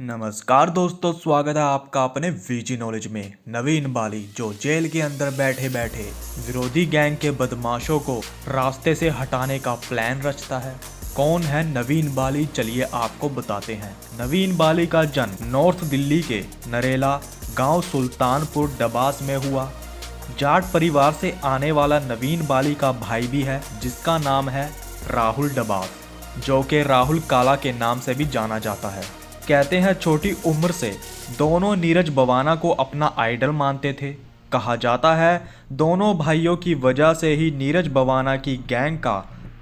नमस्कार दोस्तों, स्वागत है आपका अपने वीजी नॉलेज में। नवीन बाली जो जेल के अंदर बैठे बैठे विरोधी गैंग के बदमाशों को रास्ते से हटाने का प्लान रचता है। कौन है नवीन बाली, चलिए आपको बताते हैं। नवीन बाली का जन्म नॉर्थ दिल्ली के नरेला गांव सुल्तानपुर डबास में हुआ। जाट परिवार से आने वाला नवीन बाली का भाई भी है जिसका नाम है राहुल डबास, जो कि राहुल काला के नाम से भी जाना जाता है। कहते हैं छोटी उम्र से दोनों नीरज बवाना को अपना आइडल मानते थे। कहा जाता है दोनों भाइयों की वजह से ही नीरज बवाना की गैंग का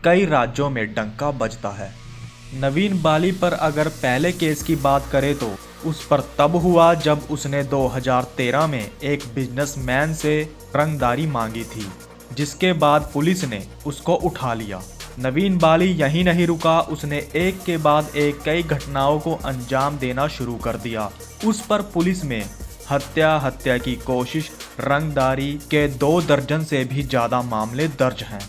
कई राज्यों में डंका बजता है। नवीन बाली पर अगर पहले केस की बात करें तो उस पर तब हुआ जब उसने 2013 में एक बिजनेसमैन से रंगदारी मांगी थी, जिसके बाद पुलिस ने उसको उठा लिया। नवीन बाली यहीं नहीं रुका, उसने एक के बाद एक कई घटनाओं को अंजाम देना शुरू कर दिया। उस पर पुलिस में हत्या की कोशिश, रंगदारी के 2 दर्जन से भी ज़्यादा मामले दर्ज हैं।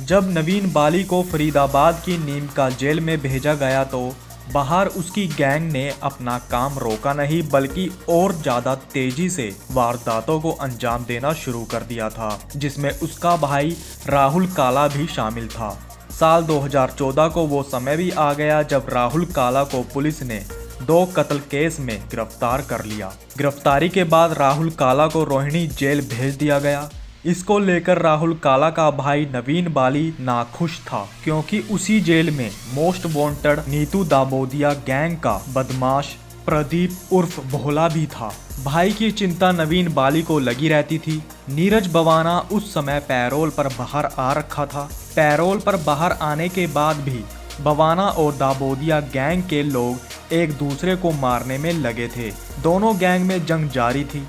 जब नवीन बाली को फरीदाबाद की नीम का जेल में भेजा गया तो बाहर उसकी गैंग ने अपना काम रोका नहीं, बल्कि और ज़्यादा तेजी से वारदातों को अंजाम देना शुरू कर दिया था, जिसमें उसका भाई राहुल काला भी शामिल था। साल 2014 को वो समय भी आ गया जब राहुल काला को पुलिस ने 2 कत्ल केस में गिरफ्तार कर लिया। गिरफ्तारी के बाद राहुल काला को रोहिणी जेल भेज दिया गया। इसको लेकर राहुल काला का भाई नवीन बाली नाखुश था, क्योंकि उसी जेल में most wanted Neetu Dabodiya gang का बदमाश प्रदीप उर्फ भोला भी था। भाई की चिंता नवीन बाली को लगी रहती थी। नीरज बवाना उस समय पैरोल पर बाहर आ रखा था। पैरोल पर बाहर आने के बाद भी बवाना और दाबोदिया गैंग के लोग एक दूसरे को मारने में लगे थे। दोनों गैंग में जंग जारी थी।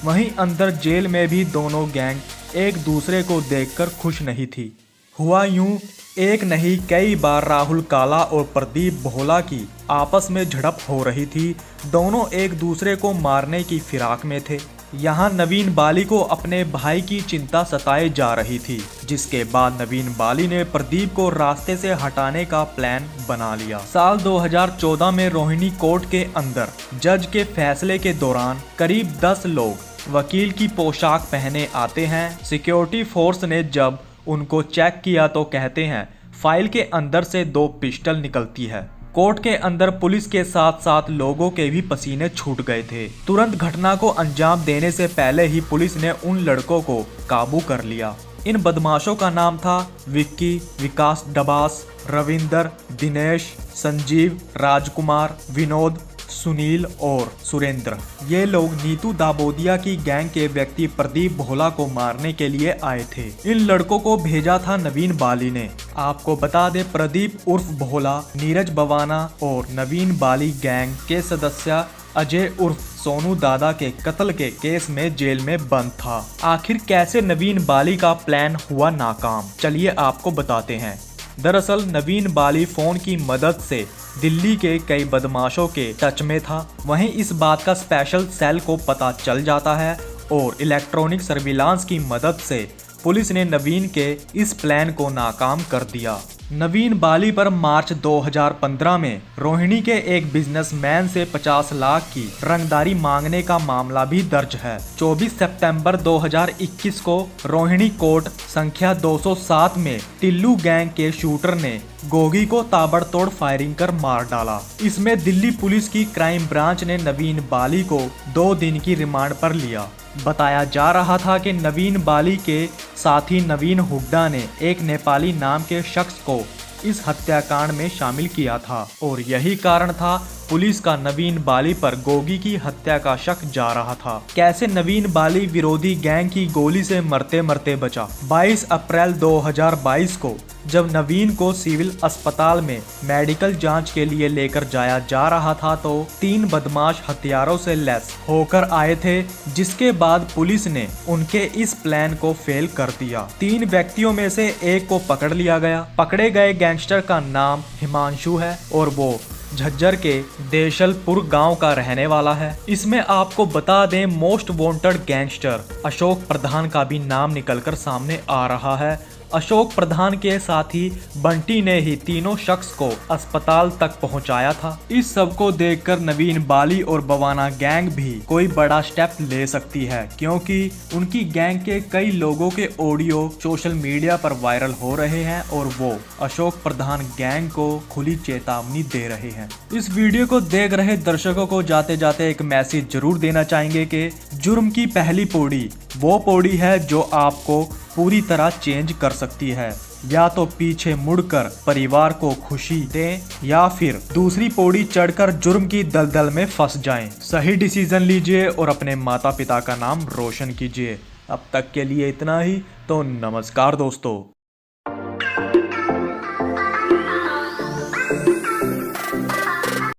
वहीं अंदर जेल में भी दोनों गैंग एक दूसरे को देखकर खुश नहीं थी। हुआ यूं, एक नहीं कई बार राहुल काला और प्रदीप भोला की आपस में झड़प हो रही थी। दोनों एक दूसरे को मारने की फिराक में थे। यहाँ नवीन बाली को अपने भाई की चिंता सताए जा रही थी, जिसके बाद नवीन बाली ने प्रदीप को रास्ते से हटाने का प्लान बना लिया। साल 2014 में रोहिणी कोर्ट के अंदर जज के फैसले के दौरान करीब 10 लोग वकील की पोशाक पहने आते हैं। सिक्योरिटी फोर्स ने जब उनको चेक किया तो कहते हैं फाइल के अंदर से 2 पिस्टल निकलती है। कोर्ट के अंदर पुलिस के साथ साथ लोगों के भी पसीने छूट गए थे। तुरंत घटना को अंजाम देने से पहले ही पुलिस ने उन लड़कों को काबू कर लिया। इन बदमाशों का नाम था विक्की, विकास डबास, रविंदर, दिनेश, संजीव, राजकुमार, विनोद, सुनील और सुरेंद्र। ये लोग नीतू दाबोदिया की गैंग के व्यक्ति प्रदीप भोला को मारने के लिए आए थे। इन लड़कों को भेजा था नवीन बाली ने। आपको बता दे, प्रदीप उर्फ भोला नीरज बवाना और नवीन बाली गैंग के सदस्य अजय उर्फ सोनू दादा के कत्ल के केस में जेल में बंद था। आखिर कैसे नवीन बाली का प्लान हुआ नाकाम, चलिए आपको बताते हैं। दरअसल नवीन बाली फोन की मदद से दिल्ली के कई बदमाशों के टच में था। वहीं इस बात का स्पेशल सेल को पता चल जाता है और इलेक्ट्रॉनिक सर्विलांस की मदद से पुलिस ने नवीन के इस प्लान को नाकाम कर दिया। नवीन बाली पर मार्च 2015 में रोहिणी के एक बिजनेसमैन से 50 लाख की रंगदारी मांगने का मामला भी दर्ज है। 24 सितंबर 2021 को रोहिणी कोर्ट संख्या 207 में टिल्लू गैंग के शूटर ने गोगी को ताबड़तोड़ फायरिंग कर मार डाला। इसमें दिल्ली पुलिस की क्राइम ब्रांच ने नवीन बाली को 2 दिन की रिमांड पर लिया। बताया जा रहा था कि नवीन बाली के साथी नवीन हुड्डा ने एक नेपाली नाम के शख्स को इस हत्याकांड में शामिल किया था और यही कारण था पुलिस का नवीन बाली पर गोगी की हत्या का शक जा रहा था। कैसे नवीन बाली विरोधी गैंग की गोली से मरते मरते बचा। 22 अप्रैल 2022 को जब नवीन को सिविल अस्पताल में मेडिकल जांच के लिए लेकर जाया जा रहा था तो 3 बदमाश हथियारों से लैस होकर आए थे, जिसके बाद पुलिस ने उनके इस प्लान को फेल कर दिया। 3 व्यक्तियों में से एक को पकड़ लिया गया। पकड़े गए गैंगस्टर का नाम हिमांशु है और वो झज्जर के देशलपुर गांव का रहने वाला है। इसमें आपको बता दें मोस्ट वांटेड गैंगस्टर अशोक प्रधान का भी नाम निकलकर सामने आ रहा है अशोक प्रधान के साथ ही बंटी ने ही तीनों शख्स को अस्पताल तक पहुंचाया था। इस सब को देखकर नवीन बाली और बवाना गैंग भी कोई बड़ा स्टेप ले सकती है, क्योंकि उनकी गैंग के कई लोगों के ऑडियो सोशल मीडिया पर वायरल हो रहे हैं और वो अशोक प्रधान गैंग को खुली चेतावनी दे रहे हैं। इस वीडियो को देख रहे दर्शकों को जाते जाते एक मैसेज जरूर देना चाहेंगे कि जुर्म की पहली पौड़ी वो पौड़ी है जो आपको पूरी तरह चेंज कर सकती है। या तो पीछे मुड़कर परिवार को खुशी दें या फिर दूसरी पौड़ी चढ़कर जुर्म की दलदल में फंस जाएं। सही डिसीजन लीजिए और अपने माता पिता का नाम रोशन कीजिए। अब तक के लिए इतना ही, तो नमस्कार दोस्तों।